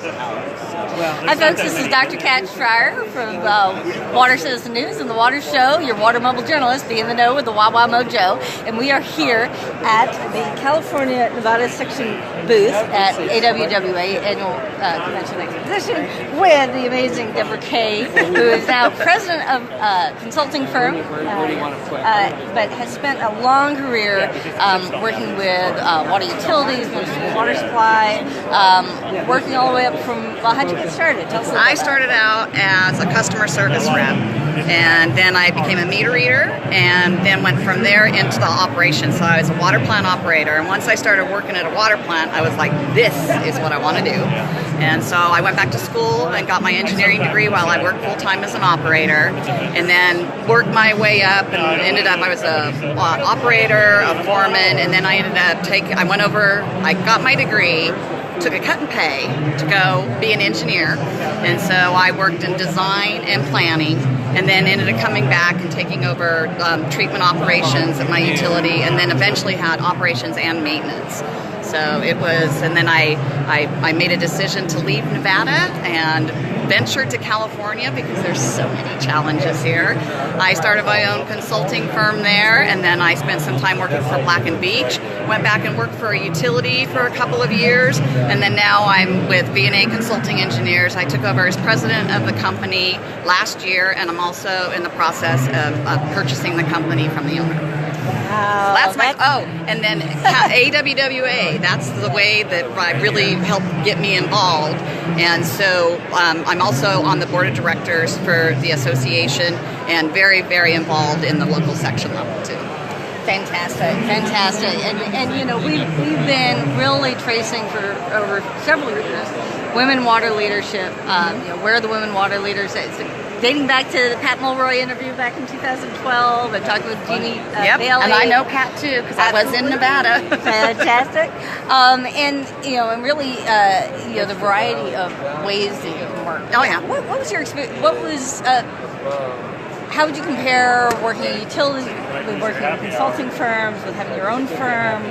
Hi folks, this is Dr. Kat Schreier from WaterCitizen News and the Water Show, your water mobile journalist, be in the know with the WaWa Mojo. And we are here at the California Nevada section booth at AWWA Annual Convention Exposition with the amazing Deborah Kaye, who is now president of a consulting firm, but has spent a long career working with water utilities, municipal water supply, working all the way up from, well, how'd you get started? Tell us a little I started out as a customer service rep, and then I became a meter reader, and then went from there into the operations. So I was a water plant operator, and once I started working at a water plant, I was like, this is what I want to do. And so I went back to school and got my engineering degree while I worked full-time as an operator, and then worked my way up and ended up, I was a operator, a foreman, and then I ended up I went over, I got my degree, took a cut and pay to go be an engineer, and so I worked in design and planning, and then ended up coming back and taking over treatment operations at my utility, and then eventually had operations and maintenance. So it was, and then I made a decision to leave Nevada and ventured to California because there's so many challenges here. I started my own consulting firm there, and then I spent some time working for Black & Beach, went back and worked for a utility for a couple of years, and then now I'm with V&A Consulting Engineers. I took over as president of the company last year, and I'm also in the process of purchasing the company from the owner. Wow, That's and then AWWA, that's the way that really helped get me involved. And so I'm also on the board of directors for the association, and very, very involved in the local section level too. Fantastic, fantastic. And you know, we've been really tracing for over several years women water leadership. Where are the women water leaders? It's dating back to the Pat Mulroy interview back in 2012. I talked with Jeannie Bailey. And I know Pat too, because I was in Nevada. Fantastic. And really, the variety of ways that you can work. Oh yeah. What was your experience? How would you compare working in utilities with working in consulting firms, with having your own firm?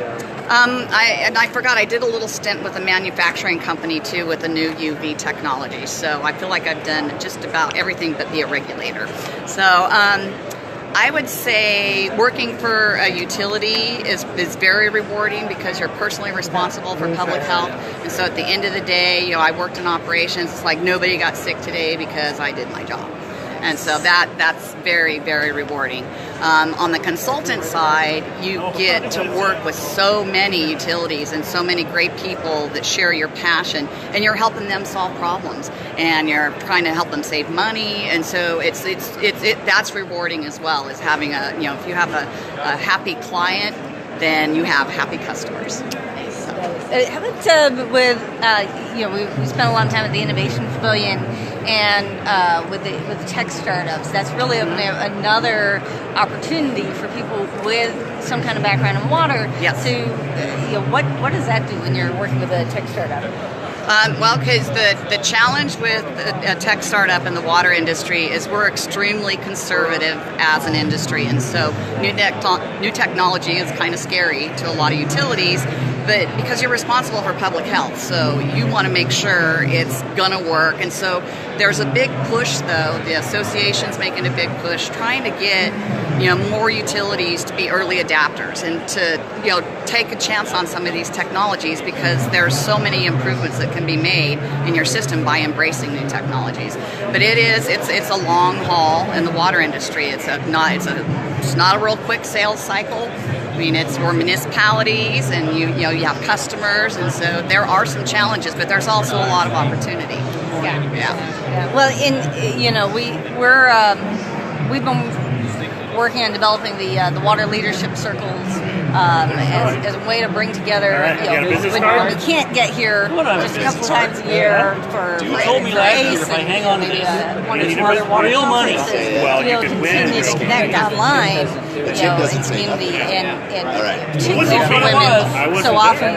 I forgot, I did a little stint with a manufacturing company too with the new UV technology. So I feel like I've done just about everything but be a regulator. So I would say working for a utility is very rewarding because you're personally responsible for public health. And so at the end of the day, I worked in operations. It's like nobody got sick today because I did my job. And so that's very, very rewarding. On the consultant side, you get to work with so many utilities and so many great people that share your passion, and you're helping them solve problems, and you're trying to help them save money. And so that's rewarding as well, as having if you have a happy client, then you have happy customers. How about we spent a lot of time at the Innovation Pavilion and with the tech startups. That's really another opportunity for people with some kind of background in water. Yes. What does that do when you're working with a tech startup? Because the challenge with a tech startup in the water industry is we're extremely conservative as an industry, and so new technology is kind of scary to a lot of utilities. But because you're responsible for public health, so you want to make sure it's going to work. And so there's a big push, though. The association's making a big push, trying to get more utilities to be early adapters and to take a chance on some of these technologies, because there's so many improvements that can be made in your system by embracing new technologies. But it's a long haul in the water industry. It's not a real quick sales cycle. I mean, it's for municipalities, and you have customers, and so there are some challenges, but there's also a lot of opportunity. Yeah. Well, we've been working on developing the water leadership circles as a way to bring together. When we can't get here just a couple times a year for ACE and maybe one or two other water conferences, to be able to continue to connect online. in community and particularly for women. So often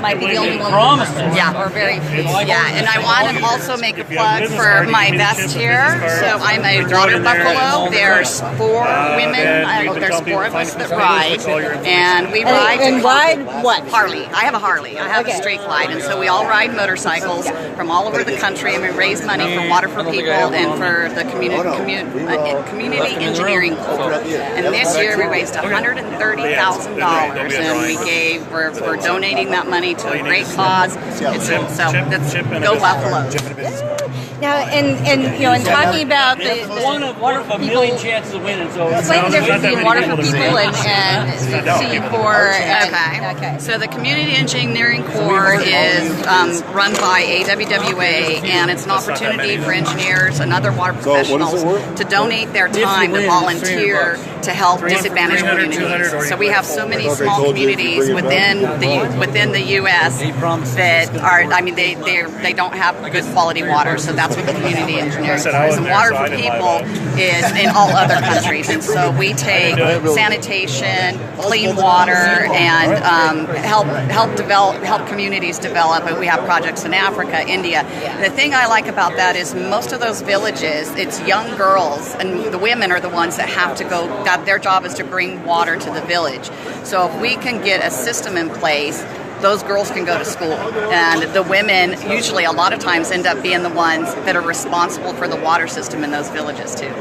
might be the only one, or very few. Yeah, and I want to also make a plug for my vest here. So I'm a water buffalo. There's 4 women. There's 4 of us that ride, and we ride. And ride what? Harley. I have a Harley. I have a street glide, and so we all ride motorcycles from all over the country, and we raise money for Water for People and for the community engineering corps. And this year we raised $130,000, and we're donating that money to a great cause. Go Buffalo. Now, and in talking about the Water for People, chances of winning. So explain the difference between Water for People and C4. Okay. So the Community Engineering Corps is run by AWWA, and it's an opportunity for engineers and other water professionals to donate their time to volunteer to help disadvantaged communities. So we have so many small communities within the U.S. that are, they don't have good quality water. So that's what the Community Engineering is. And Water for People is in all other countries. And so we take sanitation, clean water, and help communities develop. And we have projects in Africa, India. The thing I like about that is most of those villages, it's young girls, and the women are the ones that have to go. Their job is to bring water to the village. So if we can get a system in place, those girls can go to school, and the women usually a lot of times end up being the ones that are responsible for the water system in those villages too.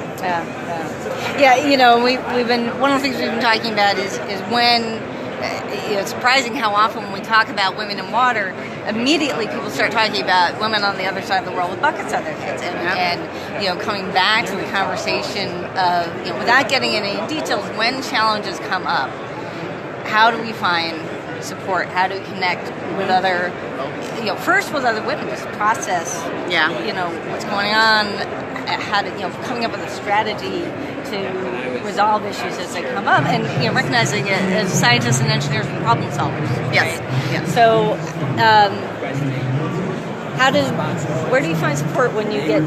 Yeah. We've been, one of the things we've been talking about is when it's surprising how often when we talk about women in water, immediately people start talking about women on the other side of the world with buckets on their heads, and coming back to the conversation of without getting into any details, when challenges come up, how do we find support? How do we connect with other, first with other women, just process, what's going on, how to, coming up with a strategy to resolve issues as they come up, and recognizing it as scientists and engineers and problem solvers. Yes. Right? Yes. So, where do you find support when you get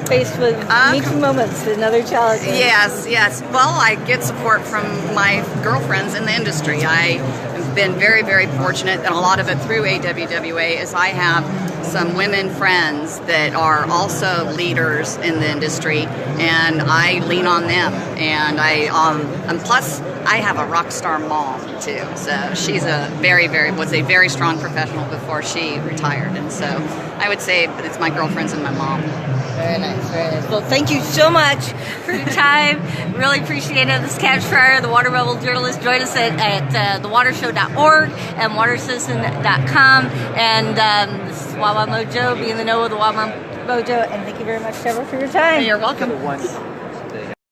faced with meeting moments and other challenges? Yes. Well, I get support from my girlfriends in the industry. I've been very, very fortunate, and a lot of it through AWWA is I have some women friends that are also leaders in the industry, and I lean on them. And and plus I have a rock star mom too. So she's was a very strong professional before she retired, and so I would say it's my girlfriends and my mom. Very nice, very nice. Well, thank you so much for your time. Really appreciate it. This is Kaye Schreier, the Water Rebel journalist. Join us at thewatershow.org and WaterCitizen.com. And this is WaWa Mojo. Be in the know with the WaWa Mojo. And thank you very much, Trevor, for your time. You're welcome.